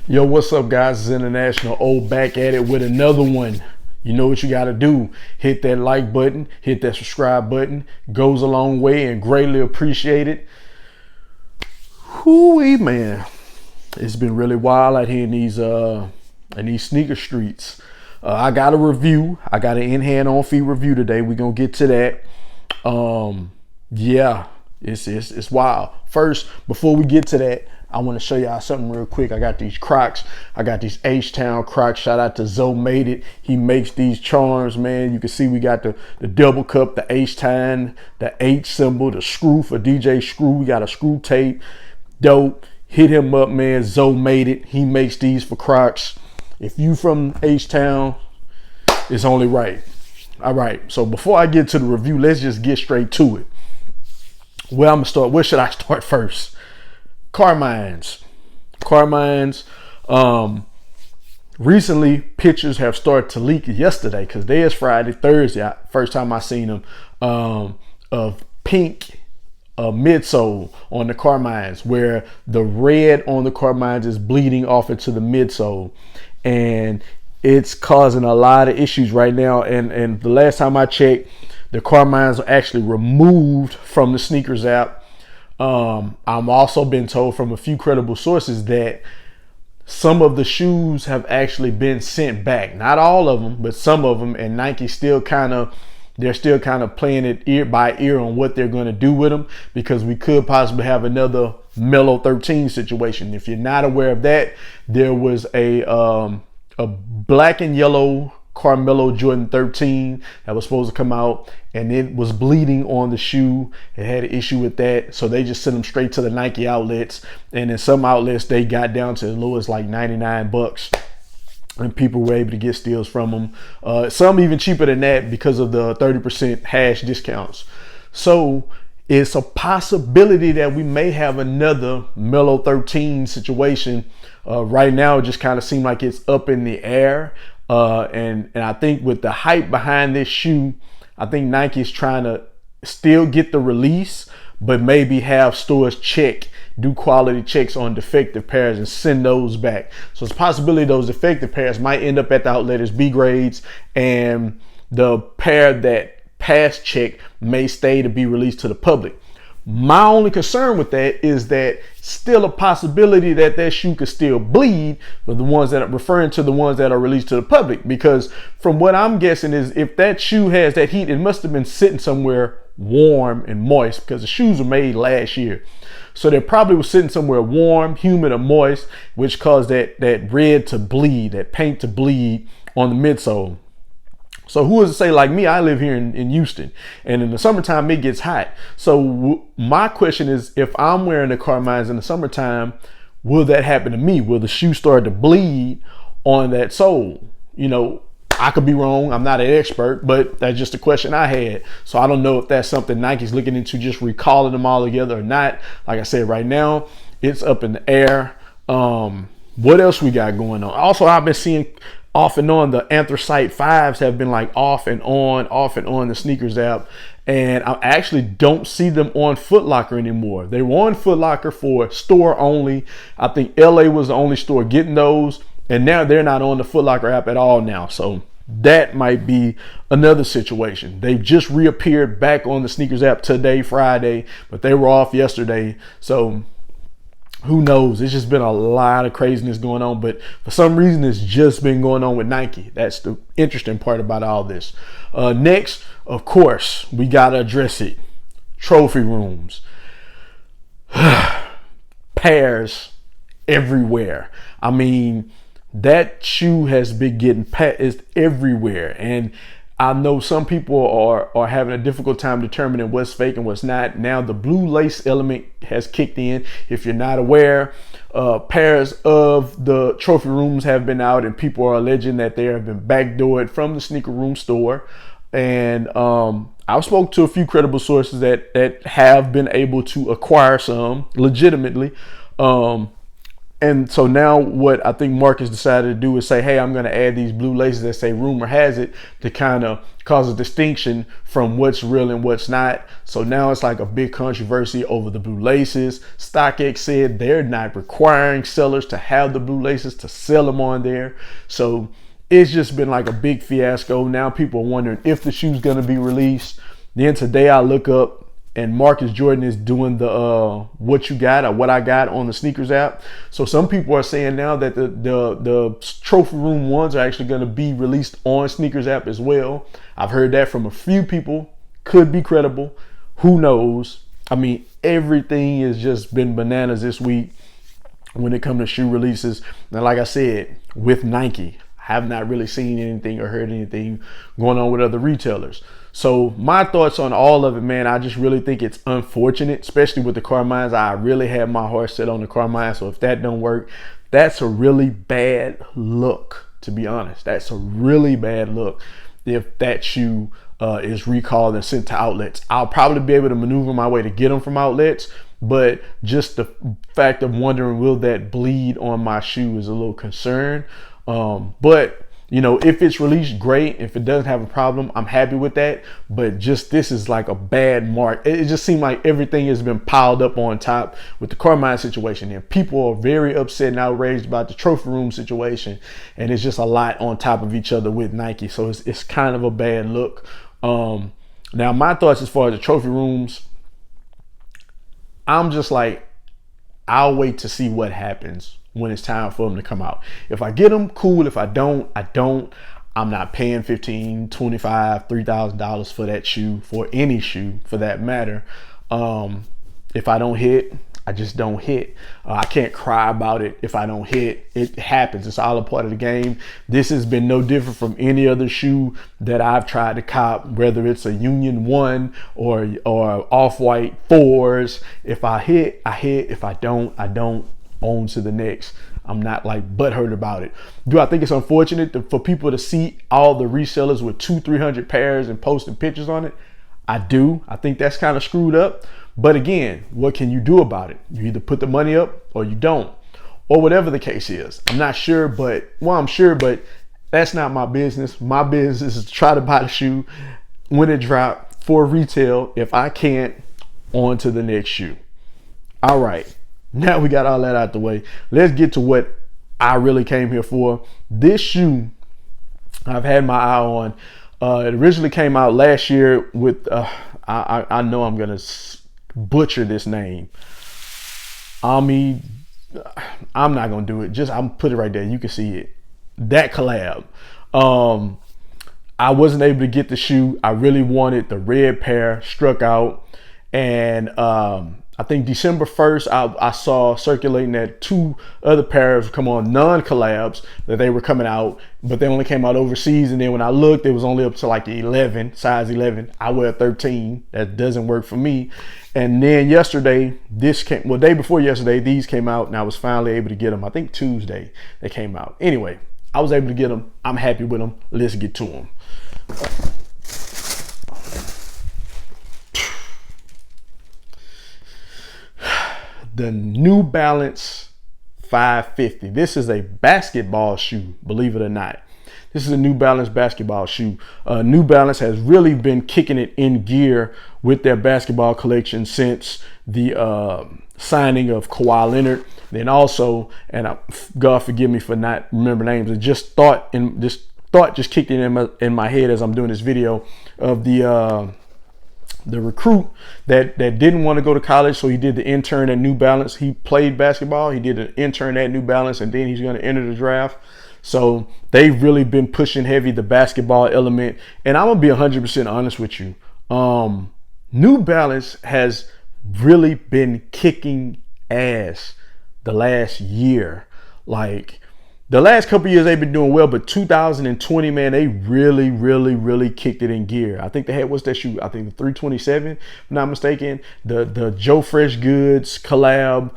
Yo, what's up, guys? It's International O back at it with another one. You know what you got to do. Hit that like button, hit that subscribe button. Goes a long way and greatly appreciated. Whoo-wee, man. It's been really wild out here in these sneaker streets. I got a review. I got an in-hand on-feet review today. We're going to get to that. Yeah, it's wild. First, before we get to that, I want to show y'all something real quick. I got these Crocs. I got these H-Town Crocs. Shout out to Zoe Made It. He makes these charms, man. You can see we got the double cup, the H-Town, the H symbol, the screw for DJ Screw. We got a screw tape. Dope. Hit him up, man. Zoe Made It. He makes these for Crocs. If you from H-Town, it's only right. All right. So before I get to the review, let's just get straight to it. Where I'm gonna start. Where should I start first? Carmine's. Recently, pictures have started to leak yesterday because there's Friday, Thursday. First time I seen them of pink midsole on the Carmine's, where the red on the Carmine's is bleeding off into the midsole, and it's causing a lot of issues right now. And the last time I checked, the Carmine's are actually removed from the sneakers app. I'm also been told from a few credible sources that some of the shoes have actually been sent back. Not all of them, but some of them. And Nike they're still kind of playing it ear by ear on what they're going to do with them, because we could possibly have another Melo 13 situation. If you're not aware of that, there was a black and yellow Carmelo Jordan 13 that was supposed to come out, and it was bleeding on the shoe. It had an issue with that, so they just sent them straight to the Nike outlets, and in some outlets they got down to as low as like $99, and people were able to get steals from them. Some even cheaper than that because of the 30% hash discounts. So it's a possibility that we may have another Melo 13 situation. Right now it just kind of seems like it's up in the air. And I think with the hype behind this shoe, I think Nike is trying to still get the release, but maybe have stores do quality checks on defective pairs and send those back. So it's a possibility those defective pairs might end up at the outlet as B grades, and the pair that passed check may stay to be released to the public. My only concern with that is that still a possibility that shoe could still bleed, but the ones that are referring to the ones that are released to the public, because from what I'm guessing is if that shoe has that heat, it must have been sitting somewhere warm and moist, because the shoes were made last year. So they probably was sitting somewhere warm, humid, or moist, which caused that red to bleed, that paint to bleed on the midsole. So who is to say, like me, I live here in Houston, and in the summertime it gets hot. So my question is, if I'm wearing the Carmines in the summertime, will that happen to me? Will the shoe start to bleed on that sole? You know, I could be wrong. I'm not an expert, but that's just a question I had. So I don't know if that's something Nike's looking into, just recalling them all together or not. Like I said, right now it's up in the air. What else we got going on? Also, I've been seeing off and on the anthracite 5s have been like off and on the sneakers app, and I actually don't see them on Foot Locker anymore. They were on Foot Locker for store only. I think LA was the only store getting those, and now they're not on the Foot Locker app at all now. So that might be another situation. They've just reappeared back on the sneakers app today, Friday, but they were off yesterday. So who knows? It's just been a lot of craziness going on, but for some reason it's just been going on with Nike. That's the interesting part about all this. Next, of course, we gotta address it. Trophy rooms. Pairs everywhere. I mean, that shoe has been getting is everywhere, and I know some people are having a difficult time determining what's fake and what's not. Now the blue lace element has kicked in. If you're not aware, pairs of the trophy rooms have been out, and people are alleging that they have been backdoored from the sneaker room store. And I've spoke to a few credible sources that have been able to acquire some legitimately. And so now what I think Marcus decided to do is say, hey, I'm going to add these blue laces that say rumor has it, to kind of cause a distinction from what's real and what's not. So now it's like a big controversy over the blue laces. StockX said they're not requiring sellers to have the blue laces to sell them on there. So it's just been like a big fiasco. Now people are wondering if the shoe's going to be released. Then today I look up and Marcus Jordan is doing the what you got or what I got on the sneakers app. So some people are saying now that the trophy room ones are actually going to be released on sneakers app as well. I've heard that from a few people. Could be credible. Who knows? I mean, everything has just been bananas this week when it comes to shoe releases. And like I said, with Nike, I have not really seen anything or heard anything going on with other retailers. So my thoughts on all of it, man, I just really think it's unfortunate, especially with the Carmines. I really had my heart set on the Carmine. So if that don't work, that's a really bad look, to be honest. That's a really bad look if that shoe is recalled and sent to outlets. I'll probably be able to maneuver my way to get them from outlets, but just the fact of wondering, will that bleed on my shoe is a little concern. But you know, if it's released, great. If it doesn't have a problem, I'm happy with that. But just this is like a bad mark. It just seemed like everything has been piled up on top with the Carmine situation. And people are very upset and outraged about the trophy room situation. And it's just a lot on top of each other with Nike. So it's kind of a bad look. Now, my thoughts as far as the trophy rooms, I'm just like, I'll wait to see what happens when it's time for them to come out. If I get them, cool. If I don't, I don't. I'm not paying $15, $25, $3,000 for that shoe, for any shoe for that matter. If I don't hit, I just don't hit. I can't cry about it if I don't hit. It happens. It's all a part of the game. This has been no different from any other shoe that I've tried to cop, whether it's a Union 1 or Off-White 4s. If I hit, I hit. If I don't, I don't. On to the next. I'm not like butthurt about it. Do I think it's unfortunate for people to see all the resellers with 200-300 pairs and posting pictures on it? I do. I think that's kind of screwed up. But again, what can you do about it? You either put the money up or you don't, or whatever the case is. I'm not sure, but well, I'm sure, but that's not my business. My business is to try to buy the shoe when it drops for retail. If I can't, on to the next shoe. All right. Now we got all that out the way. Let's get to what I really came here for. This shoe I've had my eye on. It originally came out last year with, I know I'm going to butcher this name. I'm not going to do it. I'm put it right there. You can see it. That collab. I wasn't able to get the shoe. I really wanted the red pair, struck out. And I think December 1st, I saw circulating that 2 other pairs come on non-collabs that they were coming out, but they only came out overseas. And then when I looked, it was only up to like 11, size 11. I wear 13. That doesn't work for me. And then yesterday, day before yesterday, these came out and I was finally able to get them. I think Tuesday they came out. Anyway, I was able to get them. I'm happy with them. Let's get to them. The New Balance 550. This is a basketball shoe, believe it or not. This is a New Balance basketball shoe. New Balance has really been kicking it in gear with their basketball collection since the signing of Kawhi Leonard. Then also, and God forgive me for not remembering names, just kicked it in my head as I'm doing this video of the recruit that didn't want to go to college, so he did the intern at New Balance. He played basketball, he did an intern at New Balance, and then he's going to enter the draft. So they've really been pushing heavy the basketball element. And I'm going to be 100% honest with you. New Balance has really been kicking ass the last year. Like, the last couple of years they've been doing well, but 2020, man, they really kicked it in gear. I think they had, what's that shoe? I think the 327, if I'm not mistaken. The Joe Fresh Goods collab.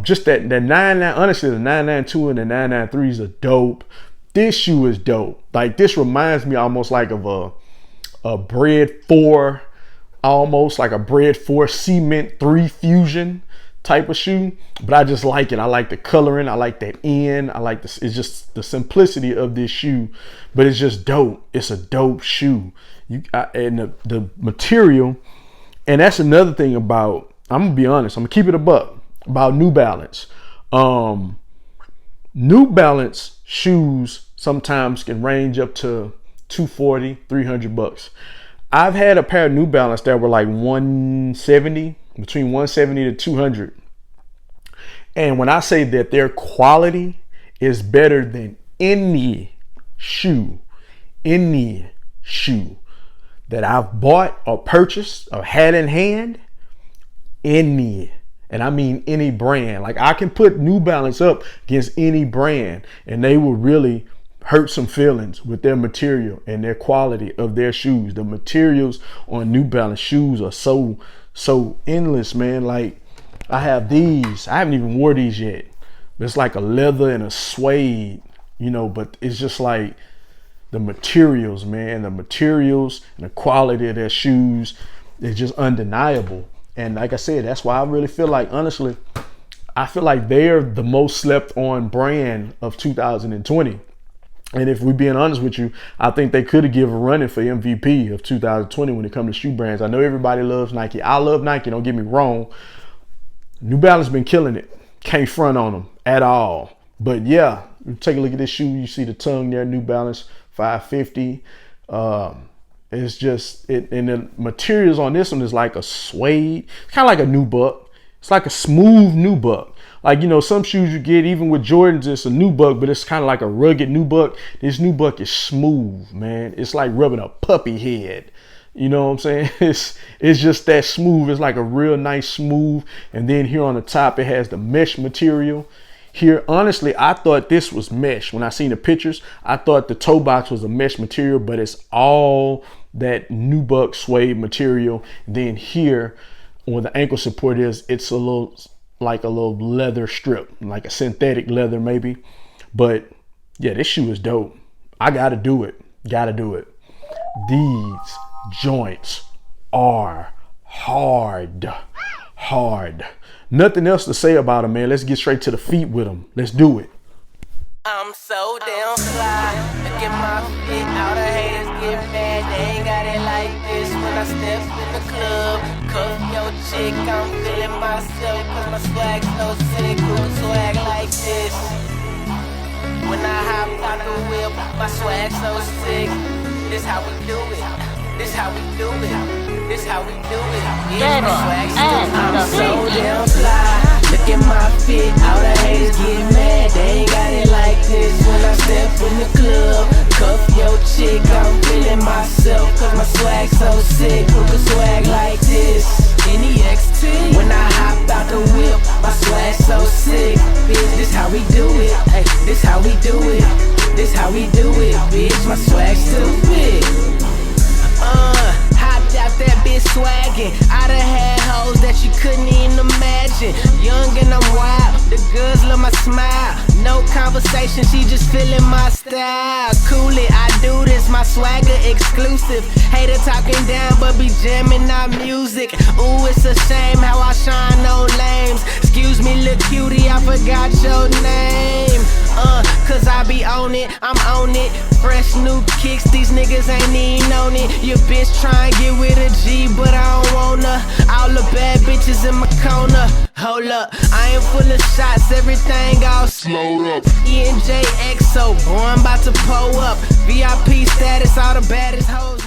Just that 99, honestly, the 992 and the 993s are dope. This shoe is dope. Like, this reminds me almost like of a Bread 4, almost like a Bread 4 Cement 3 Fusion type of shoe, but I just like it. I like the coloring. I like that end. I like this. It's just the simplicity of this shoe, but it's just dope. It's a dope shoe. And the material, and that's another thing about, I'm gonna be honest, I'm gonna keep it a buck about New Balance. New Balance shoes sometimes can range up to $240, $300. I've had a pair of New Balance that were like 170, between 170 to 200. And when I say that their quality is better than any shoe that I've bought or purchased or had in hand, and I mean any brand. Like, I can put New Balance up against any brand and they will really hurt some feelings with their material and their quality of their shoes. The materials on New Balance shoes are so endless, man. Like, I have these. I haven't even wore these yet. It's like a leather and a suede, you know, but it's just like the materials, man. The materials and the quality of their shoes is just undeniable. And like I said, that's why I really feel like, honestly, I feel like they're the most slept on brand of 2020. And if we're being honest with you, I think they could have given a running for MVP of 2020 when it comes to shoe brands. I know everybody loves Nike. I love Nike, don't get me wrong. New Balance been killing it. Can't front on them at all. But yeah, take a look at this shoe. You see the tongue there, New Balance 550. It's just, and the materials on this one is like a suede. It's kind of like a nubuck. It's like a smooth nubuck. Like, you know, some shoes you get, even with Jordans, it's a nubuck, but it's kind of like a rugged nubuck. This nubuck is smooth, man. It's like rubbing a puppy head. You know what I'm saying? It's just that smooth. It's like a real nice smooth. And then here on the top, it has the mesh material. Here, honestly, I thought this was mesh. When I seen the pictures, I thought the toe box was a mesh material, but it's all that nubuck suede material. Then here, where the ankle support is, it's a little leather strip, like a synthetic leather maybe. But yeah, this shoe is dope. I gotta do it. These joints are hard. Nothing else to say about them, man. Let's get straight to the feet with them. Let's do it. I'm so damn fly. Look at my feet. All the haters get mad. They ain't got it like this. When I step in the club, cuff your chick, I'm feeling myself. Cause my swag so sick. Who swag like this? When I hop out the whip, my swag so sick. This how we do it. Yeah, my swag so I'm so damn fly. Look at my fit, all the haters get mad. They ain't got it like this. When I step in the club, cuff your chick, I'm feeling myself. Cause my swag so sick. Who can swag like this? Any XT. When I hop out the whip, my swag so sick. Bitch, this how we do it. Hey, this how we do it. Bitch, my swag stupid. Hopped out that bitch swaggin'. I done had hoes that you couldn't even imagine. Young and I'm wild, the girls love my smile. No conversation, she just feeling my style. Cool it, I do this, my swagger exclusive. Hater talking down, but be jamming our music. Ooh, it's a shame how I shine on lames. Excuse me, little cutie, I forgot your name. Cause I be on it, I'm on it. Fresh new kicks, these niggas ain't even on it. Your bitch tryna get with a G, but I don't wanna. All the bad bitches in my corner. Hold up, I am full of shots, everything all slowed up. E&J XO, boy, I'm about to pull up. VIP status, all the baddest hoes.